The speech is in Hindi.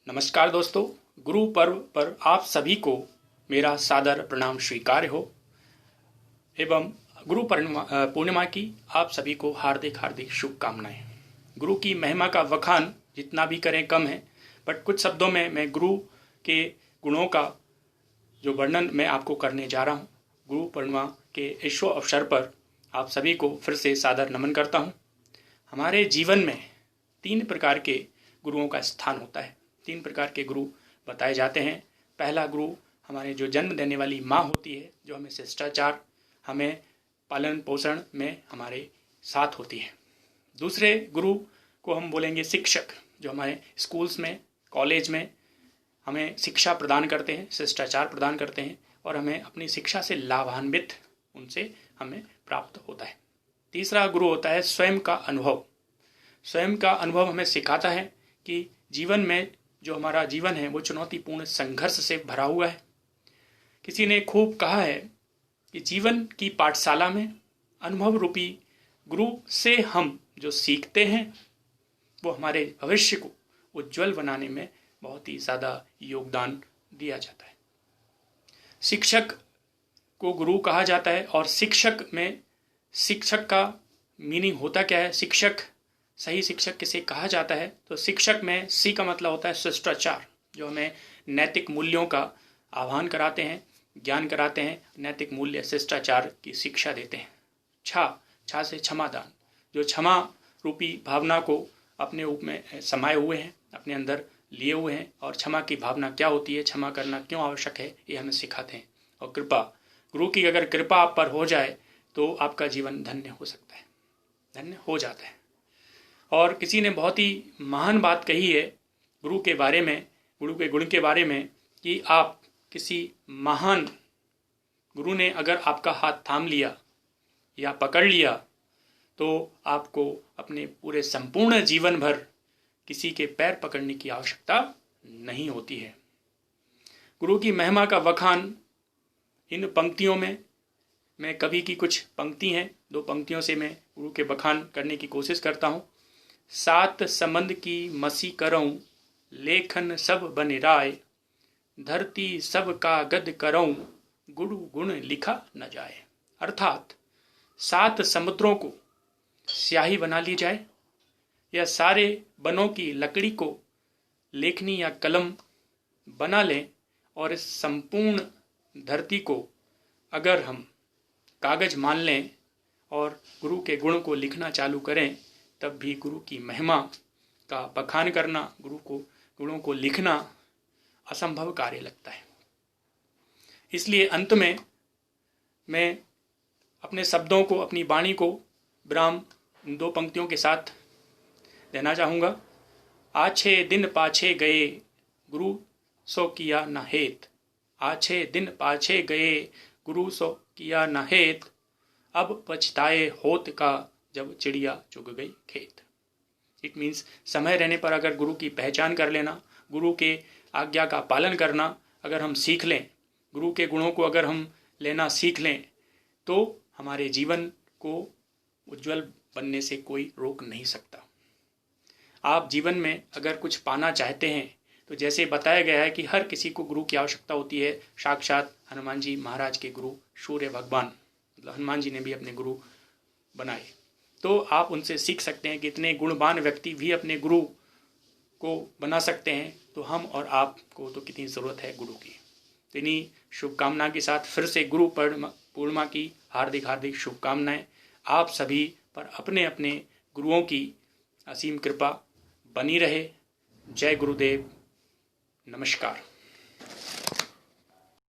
नमस्कार दोस्तों, गुरु पर्व पर आप सभी को मेरा सादर प्रणाम स्वीकार्य हो एवं गुरु पूर्णिमा की आप सभी को हार्दिक हार्दिक शुभकामनाएं। गुरु की महिमा का वखान जितना भी करें कम है, बट कुछ शब्दों में मैं गुरु के गुणों का जो वर्णन मैं आपको करने जा रहा हूं। गुरु पूर्णिमा के इस शुभ अवसर पर आप सभी को फिर से सादर नमन करता हूं। हमारे जीवन में 3 प्रकार के गुरुओं का स्थान होता है। 3 प्रकार के गुरु बताए जाते हैं। पहला गुरु हमारे जो जन्म देने वाली माँ होती है, जो हमें शिष्टाचार, हमें पालन पोषण में हमारे साथ होती है। दूसरे गुरु को हम बोलेंगे शिक्षक, जो हमारे स्कूल्स में, कॉलेज में हमें शिक्षा प्रदान करते हैं, शिष्टाचार प्रदान करते हैं और हमें अपनी शिक्षा से लाभान्वित उनसे हमें प्राप्त होता है। तीसरा गुरु होता है स्वयं का अनुभव। स्वयं का अनुभव हमें सिखाता है कि जीवन में जो हमारा जीवन है वो चुनौतीपूर्ण संघर्ष से भरा हुआ है। किसी ने खूब कहा है कि जीवन की पाठशाला में अनुभव रूपी गुरु से हम जो सीखते हैं वो हमारे भविष्य को उज्जवल बनाने में बहुत ही ज़्यादा योगदान दिया जाता है। शिक्षक को गुरु कहा जाता है और शिक्षक में शिक्षक का मीनिंग होता क्या है, शिक्षक, सही शिक्षक किसे कहा जाता है, तो शिक्षक में सी का मतलब होता है शिष्टाचार, जो हमें नैतिक मूल्यों का आह्वान कराते हैं, ज्ञान कराते हैं, नैतिक मूल्य शिष्टाचार की शिक्षा देते हैं। छा से क्षमादान, जो क्षमा रूपी भावना को अपने रूप में समाये हुए हैं, अपने अंदर लिए हुए हैं और क्षमा की भावना क्या होती है, क्षमा करना क्यों आवश्यक है, ये हमें सिखाते हैं। और कृपा, गुरु की अगर कृपा आप पर हो जाए तो आपका जीवन धन्य हो सकता है, धन्य हो जाता है। और किसी ने बहुत ही महान बात कही है गुरु के बारे में, गुरु के गुण के बारे में, कि आप किसी महान गुरु ने अगर आपका हाथ थाम लिया या पकड़ लिया तो आपको अपने पूरे संपूर्ण जीवन भर किसी के पैर पकड़ने की आवश्यकता नहीं होती है। गुरु की महिमा का वखान इन पंक्तियों में, मैं कवि की कुछ पंक्ति हैं, 2 पंक्तियों से मैं गुरु के बखान करने की कोशिश करता हूँ। 7 समंद की मसी करऊं, लेखन सब बन राय, धरती सब का गद करऊं, गुरु गुण लिखा न जाए। अर्थात 7 समुद्रों को स्याही बना ली जाए या सारे बनों की लकड़ी को लेखनी या कलम बना लें और इस संपूर्ण धरती को अगर हम कागज मान लें और गुरु के गुण को लिखना चालू करें, तब भी गुरु की महिमा का बखान करना, गुरु को गुणों को लिखना असंभव कार्य लगता है। इसलिए अंत में मैं अपने शब्दों को, अपनी वाणी को विराम 2 पंक्तियों के साथ देना चाहूँगा। आछे दिन पाछे गए, गुरु सो किया न हेत। आछे दिन पाछे गए, गुरु सो किया न हेत। अब पछताए होत का, जब चिड़िया चुग गई खेत। इट मीन्स समय रहने पर अगर गुरु की पहचान कर लेना, गुरु के आज्ञा का पालन करना अगर हम सीख लें, गुरु के गुणों को अगर हम लेना सीख लें, तो हमारे जीवन को उज्जवल बनने से कोई रोक नहीं सकता। आप जीवन में अगर कुछ पाना चाहते हैं तो जैसे बताया गया है कि हर किसी को गुरु की आवश्यकता होती है। साक्षात हनुमान जी महाराज के गुरु सूर्य भगवान, मतलब हनुमान जी ने भी अपने गुरु बनाए, तो आप उनसे सीख सकते हैं कि इतने गुणवान व्यक्ति भी अपने गुरु को बना सकते हैं, तो हम और आप को तो कितनी ज़रूरत है गुरु की। तो इन्हीं शुभकामना के साथ फिर से गुरु पूर्णिमा की हार्दिक हार्दिक शुभकामनाएं आप सभी पर अपने अपने गुरुओं की असीम कृपा बनी रहे। जय गुरुदेव, नमस्कार।